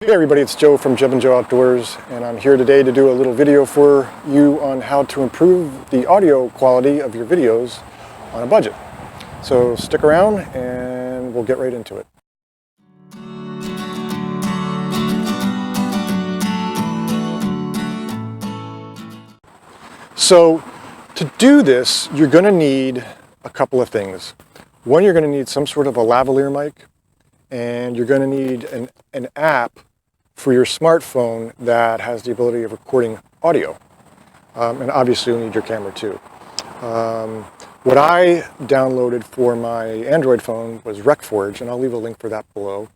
Hey everybody, it's Joe from Jeb and Joe Outdoors, and I'm here today to do a little video for you on how to improve the audio quality of your videos on a budget. So stick around and we'll get right into it. So to do this, you're going to need a couple of things. One, you're going to need some sort of a lavalier mic, and you're going to need an app for your smartphone that has the ability of recording audio. And obviously you'll need your camera too. What I downloaded for my Android phone was RecForge, and I'll leave a link for that below.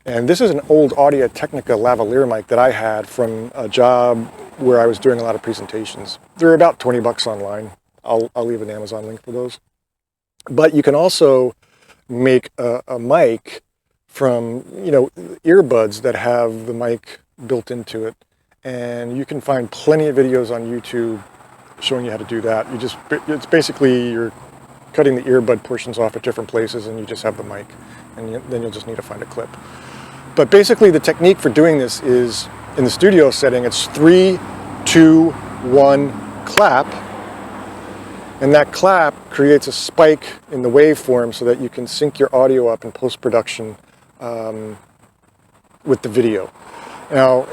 And this is an old Audio-Technica lavalier mic that I had from a job where I was doing a lot of presentations. They're about 20 bucks online. I'll leave an Amazon link for those. But you can also make a mic from, earbuds that have the mic built into it. And you can find plenty of videos on YouTube showing you how to do that. It's basically you're cutting the earbud portions off at different places and you just have the mic. And then you'll just need to find a clip. But basically the technique for doing this is, in the studio setting, it's 3, 2, 1, clap. And that clap creates a spike in the waveform so that you can sync your audio up in post-production with the video. Now,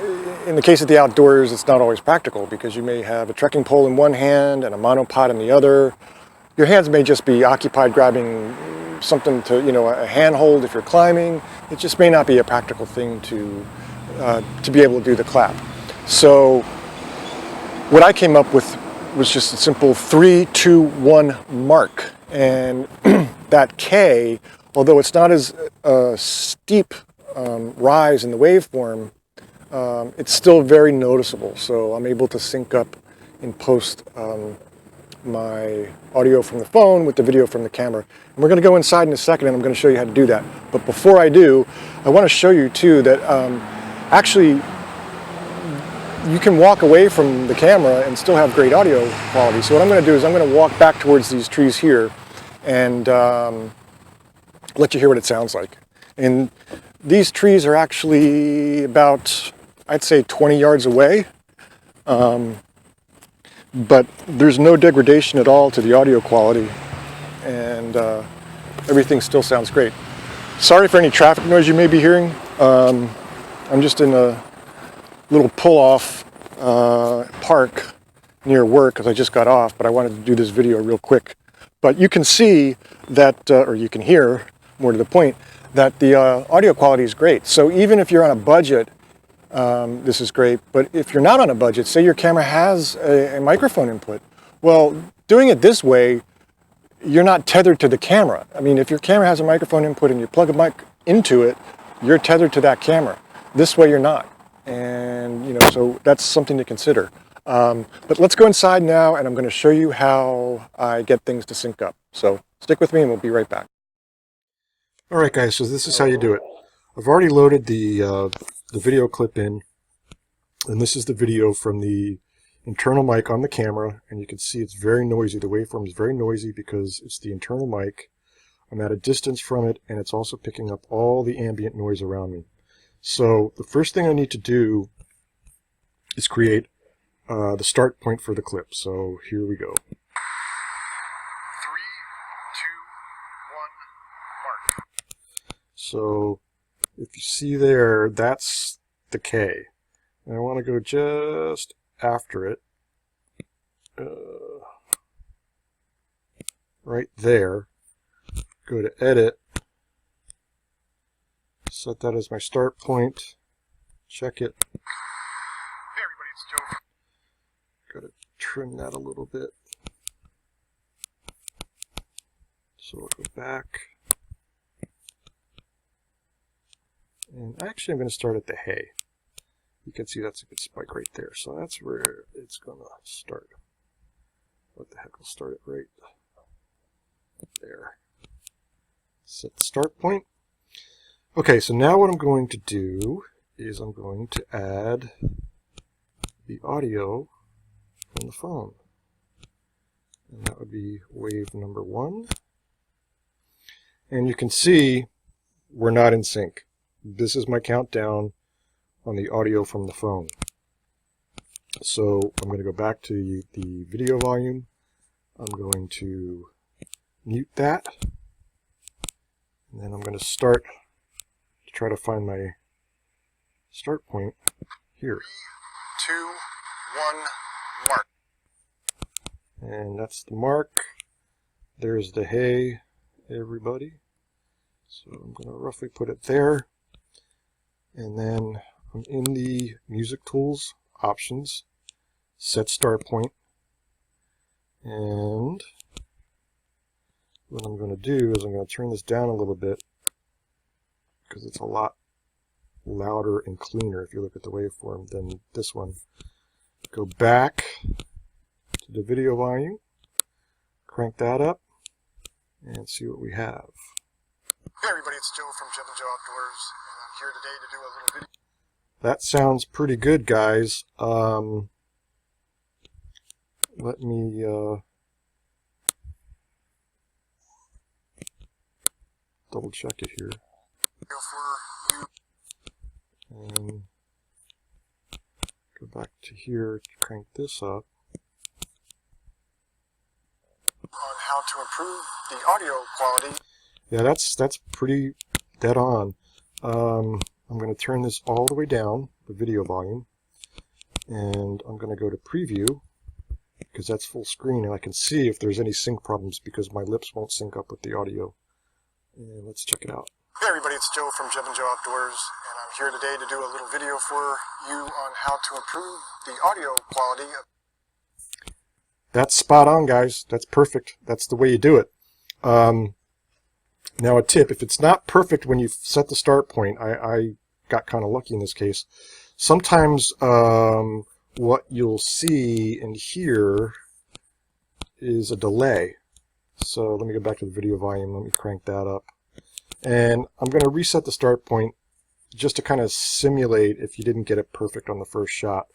in the case of the outdoors, it's not always practical because you may have a trekking pole in one hand and a monopod in the other. Your hands may just be occupied grabbing something to, a handhold if you're climbing. It just may not be a practical thing to be able to do the clap. So what I came up with was just a simple 3, 2, 1 mark. And that K, although it's not as steep rise in the waveform, it's still very noticeable. So I'm able to sync up in post my audio from the phone with the video from the camera. And we're going to go inside in a second and I'm going to show you how to do that. But before I do, I want to show you too that actually you can walk away from the camera and still have great audio quality. So what I'm going to do is I'm going to walk back towards these trees here and let you hear what it sounds like. And these trees are actually about, I'd say, 20 yards away. But there's no degradation at all to the audio quality, and everything still sounds great. Sorry for any traffic noise you may be hearing. I'm just in a little pull-off park near work because I just got off, but I wanted to do this video real quick. But you can see that, or you can hear, more to the point, that the audio quality is great. So even if you're on a budget, this is great. But if you're not on a budget, say your camera has a microphone input, well, doing it this way, you're not tethered to the camera. I mean, if your camera has a microphone input and you plug a mic into it, you're tethered to that camera. This way you're not. And, so that's something to consider. But let's go inside now and I'm going to show you how I get things to sync up. So stick with me and we'll be right back. All right, guys, so this is how you do it. I've already loaded the video clip in, and this is the video from the internal mic on the camera, and you can see it's very noisy. The waveform is very noisy because it's the internal mic. I'm at a distance from it, and it's also picking up all the ambient noise around me. So the first thing I need to do is create the start point for the clip. So here we go. 3, 2, 1, mark. So if you see there, that's the K. And I want to go just after it. Right there. Go to Edit. Set that as my start point. Check it. Hey everybody, it's Joe. Got to trim that a little bit. So we'll go back. And actually I'm going to start at the hay. You can see that's a good spike right there. So that's where it's going to start. What the heck, will start it right there. Set the start point. Okay, so now what I'm going to do is I'm going to add the audio from the phone. And that would be wave number 1. And you can see we're not in sync. This is my countdown. on the audio from the phone. So I'm going to go back to the video volume. I'm going to mute that. And then I'm going to start to try to find my start point here. 3, 2, 1, mark. And that's the mark. There's the hey, everybody. So I'm going to roughly put it there. And then I'm in the music tools options, set start point. And what I'm going to do is I'm going to turn this down a little bit because it's a lot louder and cleaner if you look at the waveform than this one. Go back to the video volume, crank that up, and see what we have. Hey everybody, it's Joe from Jeff and Joe Outdoors, and I'm here today to do a little video. That sounds pretty good, guys. Let me double check it here. And go back to here to crank this up. On how to improve the audio quality. Yeah, that's pretty dead on. I'm going to turn this all the way down, the video volume, and I'm going to go to preview because that's full screen and I can see if there's any sync problems because my lips won't sync up with the audio. And let's check it out. Hey everybody, it's Joe from Jeff and Joe Outdoors, and I'm here today to do a little video for you on how to improve the audio quality. That's spot on, guys. That's perfect. That's the way you do it. Now a tip, if it's not perfect when you set the start point, I got kind of lucky in this case. Sometimes what you'll see and hear is a delay. So let me go back to the video volume. Let me crank that up. And I'm going to reset the start point just to kind of simulate if you didn't get it perfect on the first shot.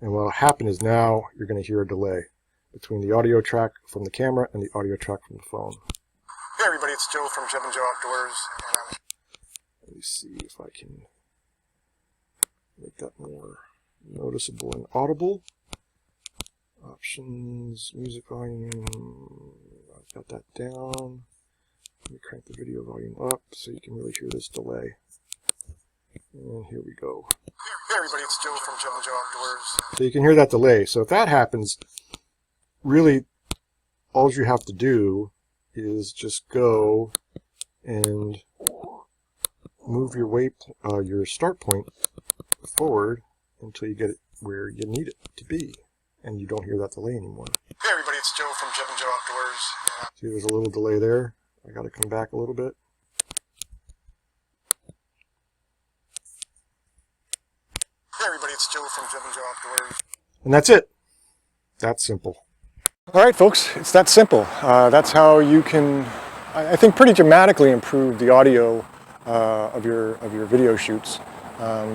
And what will happen is now you're going to hear a delay between the audio track from the camera and the audio track from the phone. Hey everybody, it's Joe from Jeff and Joe Outdoors. And let me see if I can make that more noticeable and audible. Options, music volume, I've got that down. Let me crank the video volume up so you can really hear this delay. And here we go. Hey everybody, it's Joe from Jeff and Joe Outdoors. So you can hear that delay. So if that happens, really all you have to do is just go and move your start point forward until you get it where you need it to be, and you don't hear that delay anymore. Hey everybody, it's Joe from Jeff and Joe Outdoors. See, there's a little delay there. I got to come back a little bit. Hey everybody, it's Joe from Jeff and Joe Outdoors. And that's it. That's simple. All right, folks, it's that simple. That's how you can, I think, pretty dramatically improve the audio of your video shoots.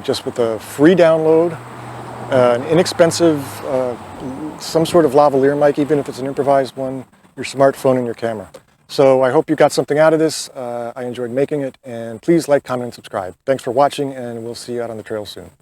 Just with a free download, an inexpensive, some sort of lavalier mic, even if it's an improvised one, your smartphone and your camera. So I hope you got something out of this. I enjoyed making it, and please like, comment, and subscribe. Thanks for watching, and we'll see you out on the trail soon.